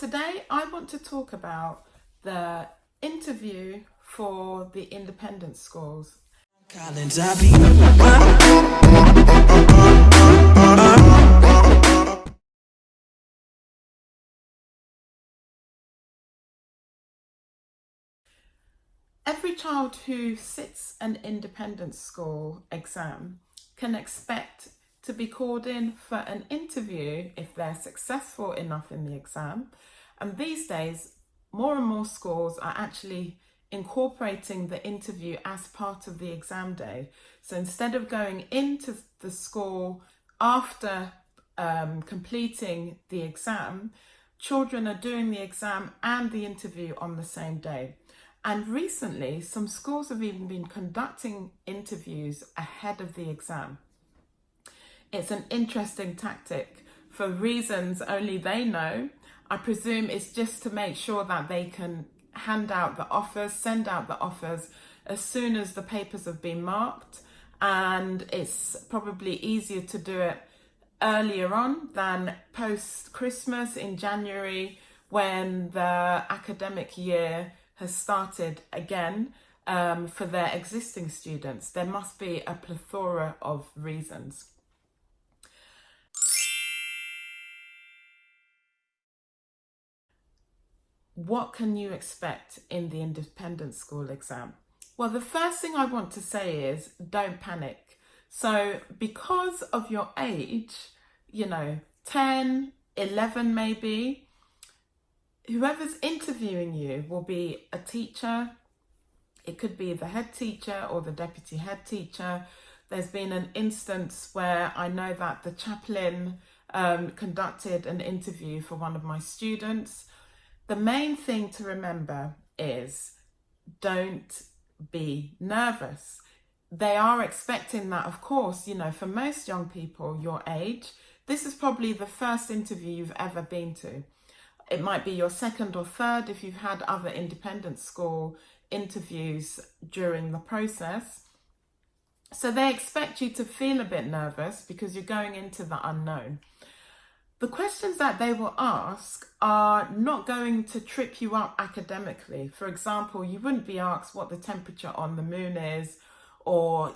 Today I want to talk about the interview for the independent schools. Every child who sits an independent school exam can expect to be called in for an interview if they're successful enough in the exam. And these days, more and more schools are actually incorporating the interview as part of the exam day. So instead of going into the school after completing the exam, children are doing the exam and the interview on the same day. And recently, some schools have even been conducting interviews ahead of the exam. It's an interesting tactic for reasons only they know. I presume it's just to make sure that they can hand out the offers, send out the offers as soon as the papers have been marked. And it's probably easier to do it earlier on than post-Christmas in January when the academic year has started again for their existing students. There must be a plethora of reasons. What can you expect in the independent school exam? Well, the first thing I want to say is don't panic. So because of your age, 10, 11 maybe, whoever's interviewing you will be a teacher. It could be the head teacher or the deputy head teacher. There's been an instance where I know that the chaplain conducted an interview for one of my students. The main thing to remember is don't be nervous. They are expecting that, of course, for most young people your age, this is probably the first interview you've ever been to. It might be your second or third if you've had other independent school interviews during the process. So they expect you to feel a bit nervous because you're going into the unknown. The questions that they will ask are not going to trip you up academically. For example, you wouldn't be asked what the temperature on the moon is, or,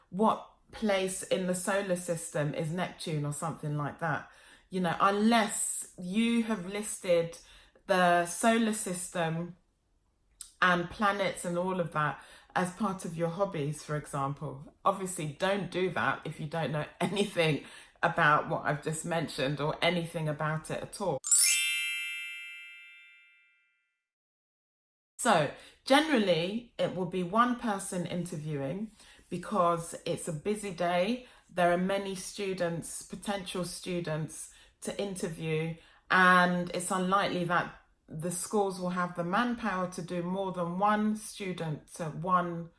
what place in the solar system is Neptune or something like that. Unless you have listed the solar system and planets and all of that as part of your hobbies, for example. Obviously, don't do that if you don't know anything about what I've just mentioned or anything about it at all. So generally, it will be one person interviewing because it's a busy day. There are many students, potential students to interview, and it's unlikely that the schools will have the manpower to do more than one student to one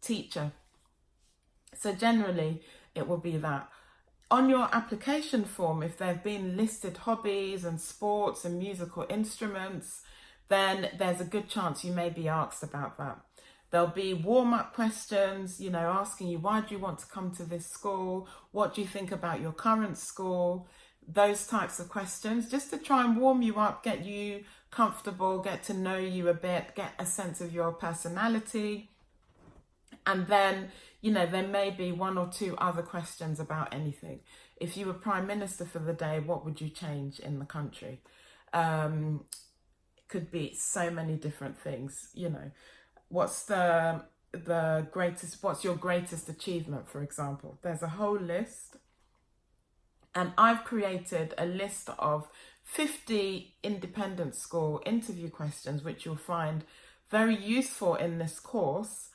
teacher. So generally, it will be that. On your application form, if there have been listed hobbies and sports and musical instruments, then there's a good chance you may be asked about that. There'll be warm-up questions, asking you, why do you want to come to this school? What do you think about your current school? Those types of questions, just to try and warm you up, get you comfortable, get to know you a bit, get a sense of your personality. And then, there may be one or two other questions about anything. If you were Prime Minister for the day, what would you change in the country? It could be so many different things, What's what's your greatest achievement, for example? There's a whole list. And I've created a list of 50 independent school interview questions, which you'll find very useful in this course.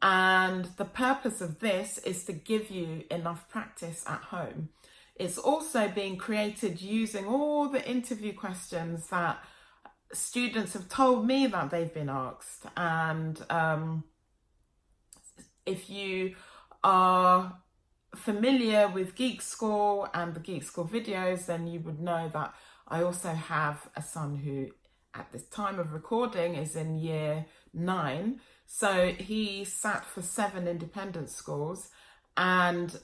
And the purpose of this is to give you enough practice at home. It's also being created using all the interview questions that students have told me that they've been asked. And if you are familiar with Geek School and the Geek School videos, then you would know that I also have a son who at this time of recording is in year 9. So he sat for 7 independent schools, and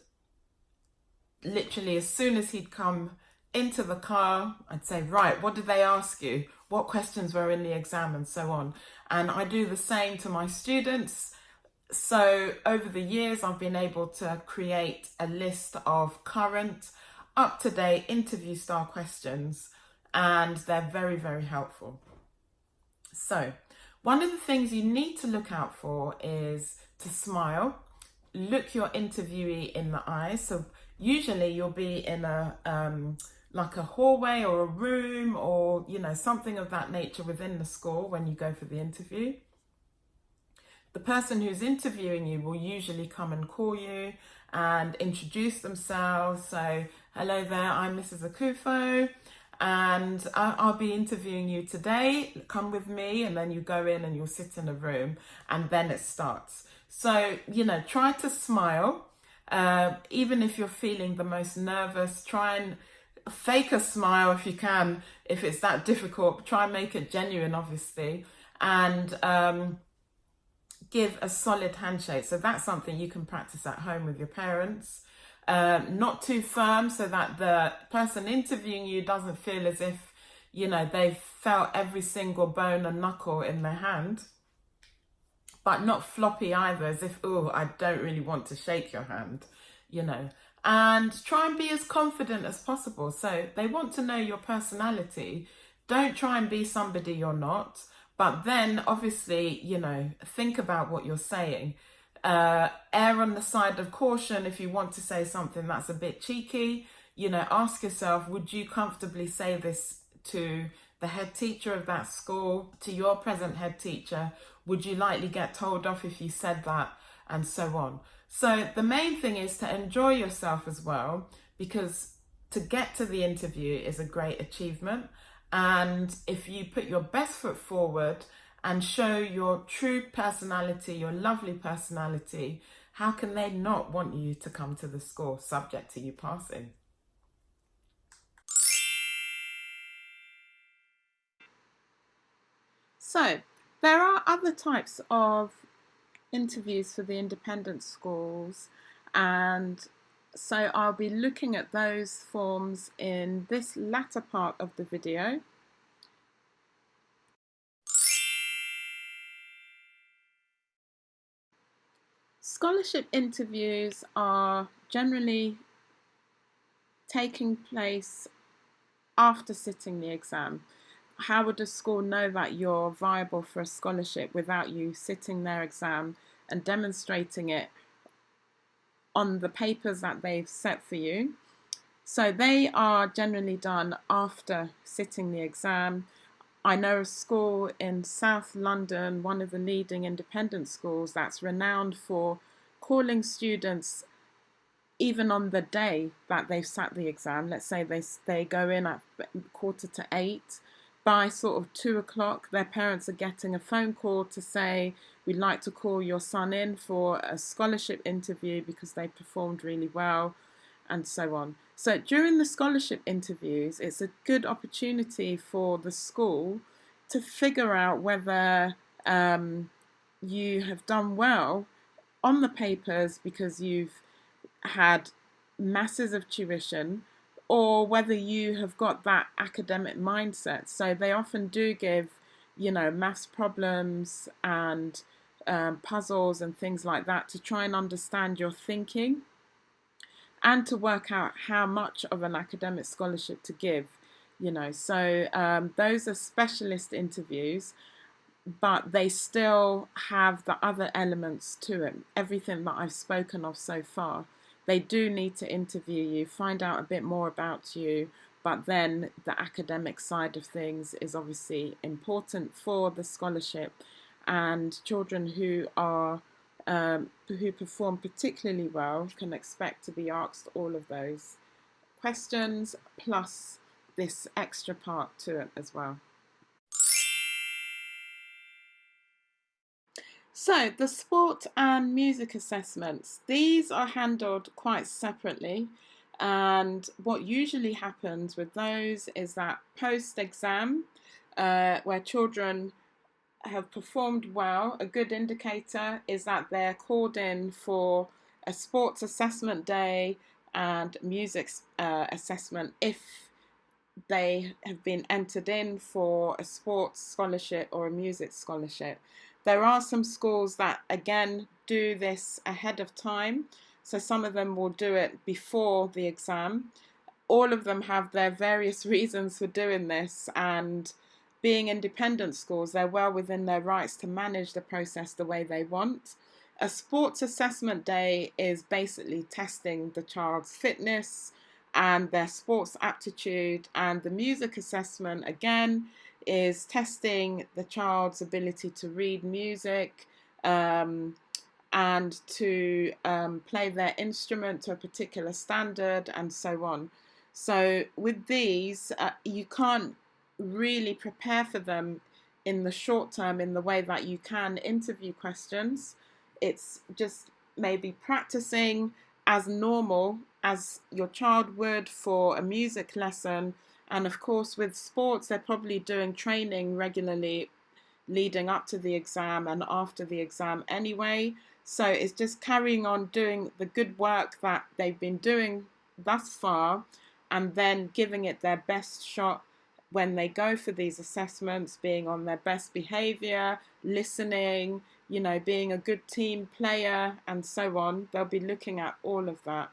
literally as soon as he'd come into the car, I'd say, right, what did they ask you? What questions were in the exam, and so on. And I do the same to my students. So over the years, I've been able to create a list of current, up-to-date interview style questions, and they're very, very helpful. So one of the things you need to look out for is to smile, look your interviewee in the eyes. So usually you'll be in a like a hallway or a room, or something of that nature within the school when you go for the interview. The person who's interviewing you will usually come and call you and introduce themselves. So, hello there, I'm Mrs. Akufo, and I'll be interviewing you today. Come with me. And then you go in and you'll sit in a room, and then it starts. So, try to smile. Even if you're feeling the most nervous, try and fake a smile if you can. If it's that difficult, try and make it genuine, obviously. And give a solid handshake. So that's something you can practice at home with your parents. Not too firm, so that the person interviewing you doesn't feel as if, they've felt every single bone and knuckle in their hand. But not floppy either, as if, oh, I don't really want to shake your hand, And try and be as confident as possible. So they want to know your personality. Don't try and be somebody you're not. But then, obviously, think about what you're saying. Err on the side of caution if you want to say something that's a bit cheeky. Ask yourself, would you comfortably say this to the head teacher of that school, to your present head teacher? Would you likely get told off if you said that? And so on. So the main thing is to enjoy yourself as well, because to get to the interview is a great achievement. And if you put your best foot forward and show your true personality, your lovely personality, how can they not want you to come to the school, subject to you passing? So there are other types of interviews for the independent schools, and so I'll be looking at those forms in this latter part of the video. Scholarship interviews are generally taking place after sitting the exam. How would a school know that you're viable for a scholarship without you sitting their exam and demonstrating it on the papers that they've set for you? So they are generally done after sitting the exam. I know a school in South London, one of the leading independent schools, that's renowned for calling students even on the day that they've sat the exam. Let's say they go in at 7:45. By sort of 2 o'clock, their parents are getting a phone call to say, we'd like to call your son in for a scholarship interview because they performed really well, and so on. So during the scholarship interviews, it's a good opportunity for the school to figure out whether you have done well on the papers because you've had masses of tuition, or whether you have got that academic mindset. So they often do give, maths problems and puzzles and things like that to try and understand your thinking and to work out how much of an academic scholarship to give, So those are specialist interviews, but they still have the other elements to it, everything that I've spoken of so far. They do need to interview you, find out a bit more about you, but then the academic side of things is obviously important for the scholarship. And children who perform particularly well can expect to be asked all of those questions, plus this extra part to it as well. So the sport and music assessments, these are handled quite separately, and what usually happens with those is that post-exam, where children have performed well, a good indicator is that they're called in for a sports assessment day and music assessment if they have been entered in for a sports scholarship or a music scholarship. There are some schools that, again, do this ahead of time. So some of them will do it before the exam. All of them have their various reasons for doing this, and being independent schools, they're well within their rights to manage the process the way they want. A sports assessment day is basically testing the child's fitness and their sports aptitude, and the music assessment, again, is testing the child's ability to read music, and to play their instrument to a particular standard, and so on. So with these, you can't really prepare for them in the short term in the way that you can interview questions. It's just maybe practicing as normal as your child would for a music lesson. And of course, with sports, they're probably doing training regularly leading up to the exam and after the exam anyway. So it's just carrying on doing the good work that they've been doing thus far, and then giving it their best shot when they go for these assessments, being on their best behaviour, listening, being a good team player, and so on. They'll be looking at all of that.